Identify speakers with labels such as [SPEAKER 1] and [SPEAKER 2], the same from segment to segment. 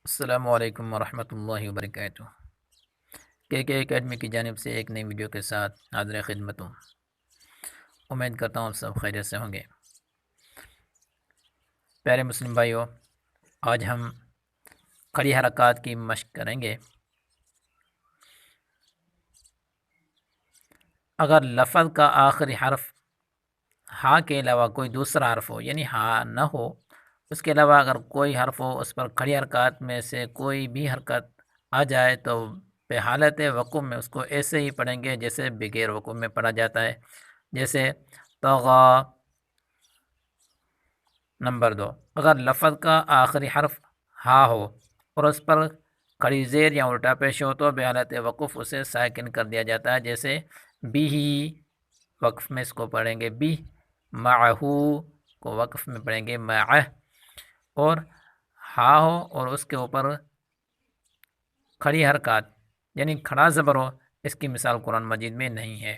[SPEAKER 1] السلام علیکم ورحمۃ اللہ وبرکاتہ۔ کے اکیڈمی کی جانب سے ایک نئی ویڈیو کے ساتھ حاضر خدمت ہوں۔ امید کرتا ہوں سب خیریت سے ہوں گے۔ پیارے مسلم بھائیوں، آج ہم کھڑی حرکات کی مشق کریں گے۔ اگر لفظ کا آخری حرف ہاں کے علاوہ کوئی دوسرا حرف ہو، یعنی ہاں نہ ہو، اس کے علاوہ اگر کوئی حرف ہو، اس پر کھڑی حرکات میں سے کوئی بھی حرکت آ جائے تو پہ حالت وقوع میں اس کو ایسے ہی پڑھیں گے جیسے بغیر وقوع میں پڑھا جاتا ہے۔ جیسے طغا۔ نمبر 2، اگر لفظ کا آخری حرف ہاں ہو اور اس پر کھڑی زیر یا الٹا پیش ہو تو بحالت وقف اسے ساکن کر دیا جاتا ہے۔ جیسے بھی، وقف میں اس کو پڑھیں گے بھی، معہو کو وقف میں پڑھیں گے معہ، اور ہا ہو اور اس کے اوپر کھڑی حرکات یعنی کھڑا زبر ہو، اس کی مثال قرآن مجید میں نہیں ہے۔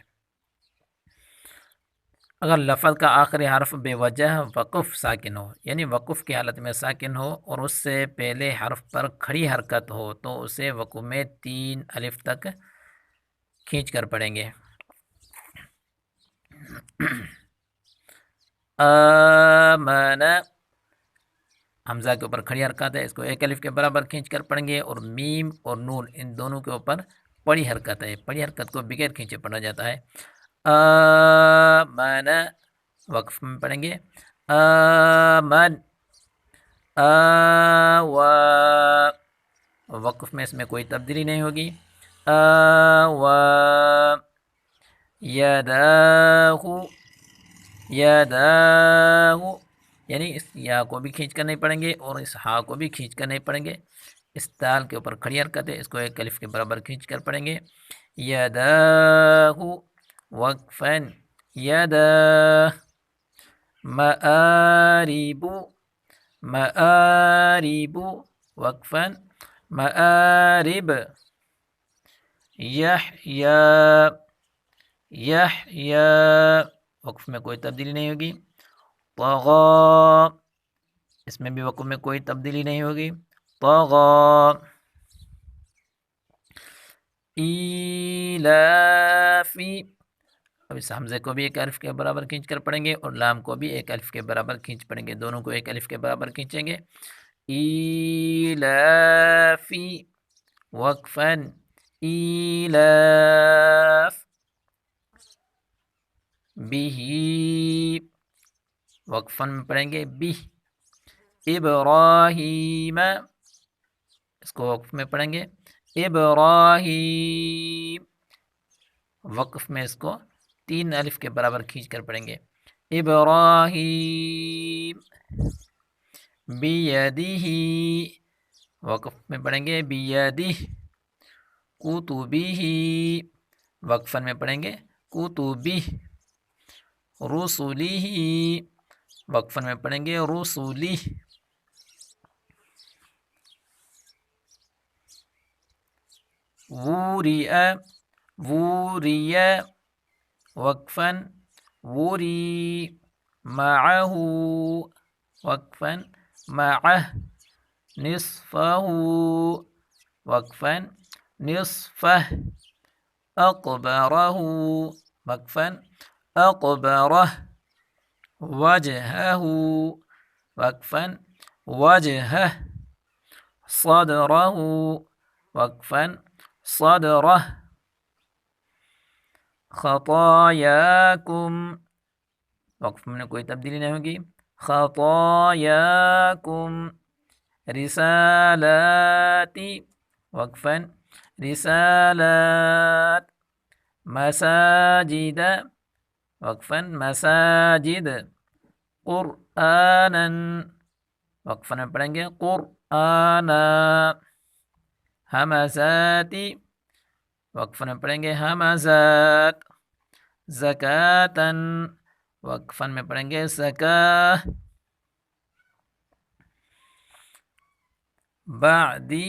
[SPEAKER 1] اگر لفظ کا آخری حرف بے وجہ وقف ساکن ہو، یعنی وقف کی حالت میں ساکن ہو اور اس سے پہلے حرف پر کھڑی حرکت ہو تو اسے وقوع میں 3 الف تک کھینچ کر پڑھیں گے۔ آمن، حمزہ کے اوپر کھڑی حرکت ہے، اس کو 1 الف کے برابر کھینچ کر پڑھیں گے، اور میم اور نون ان دونوں کے اوپر پڑی حرکت ہے۔ پڑی حرکت کو بغیر کھینچے پڑھا جاتا ہے۔ آمن، وقف میں پڑھیں گے آمن، آوا، وقف میں اس میں کوئی تبدیلی نہیں ہوگی۔ آوا، یداہو، یداہو، یعنی اس یا کو بھی کھینچ کر نہیں پڑھیں گے اور اس ہا کو بھی کھینچ کر نہیں پڑھیں گے۔ اس دال کے اوپر کھڑی حرکت ہے، اس کو 1 الف کے برابر کھینچ کر پڑھیں گے۔ یداہو وقفاً، یداہ، مآریب، مآریب وقفاً، مآرب، یحیا، یحیا، وقف میں کوئی تبدیلی نہیں ہوگی۔ طغا، اس میں بھی وقف میں کوئی تبدیلی نہیں ہوگی۔ طغا، ایلافی، اب اس حمزے کو بھی 1 الف کے برابر کھینچ کر پڑھیں گے اور لام کو بھی 1 الف کے برابر کھینچ پڑھیں گے، دونوں کو 1 الف کے برابر کھینچیں گے۔ ایلافی وقفاً، ایلاف، بھی، وقفاً میں پڑھیں گے بھی، ابراہیم، اس کو وقف میں پڑھیں گے ابراہیم، وقف میں اس کو 3 الف کے برابر کھینچ کر پڑھیں گے ابراہیم۔ بیدہ، وقف میں پڑھیں گے بیدہ، کتبہ، وقفاً میں پڑھیں گے کتبہ، رسلہ، وقفاً میں پڑھیں گے رسلہ، وریع، وریع وقفاً، وری، معہ وقفاً، معہ، نصفہ وقفاً، نصفہ، اقبرہ وقفاً، اقبرہ، وجہہ وقفاً، وجہہ، صدرہ وقفاً، صدرہ، خطایاکم، وقف میں کوئی تبدیلی نہیں ہوگی، خطایاکم، رسالاتی وقفاً، رسالات، مساجد وقفاً، مساجد، قرآنا، وقفاً میں پڑھیں گے قرآنا، ہمزاتی، وقفاً میں پڑھیں گے ہمزات، زکاتاً، وقفاً میں پڑھیں گے زکاہ، بعدہ،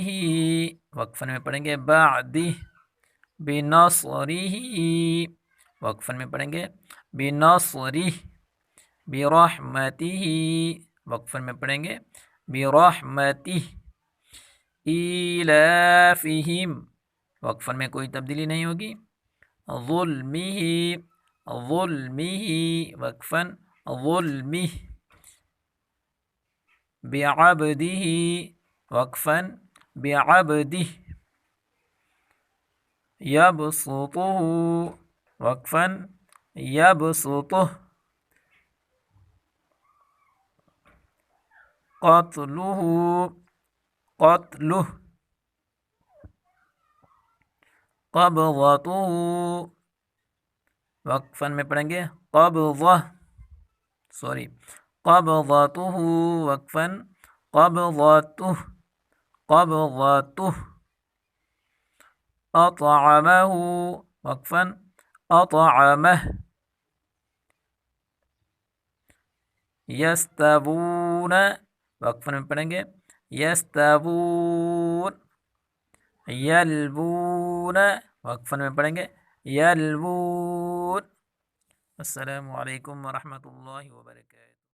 [SPEAKER 1] وقفاً میں پڑھیں گے بعدہ، بنصرہ، وقفاً میں پڑھیں گے بنصرہ، برحمتہ، وقفاً میں پڑھیں گے برحمتہ، ایلافہم، وقفن میں کوئی تبدیلی نہیں ہوگی. ظلمہ، ظلمہ، وقفن ظلمہ. بعبدہ، وقفن بعبدہ. یبسطہ، وقفن یبسطہ. قتلہ، قتلہ. قبضتہ، وقفن میں پڑھیں گے قبضہ، سوری قبضتہ، وقفن قبضتہ، قبضتہ. اطعمہ، وقفن اطعمہ. یستوون، وقفن میں پڑھیں گے یستوون. یلوون، وقفن میں پڑھیں گے یلوون. السلام علیکم ورحمۃ اللہ وبرکاتہ.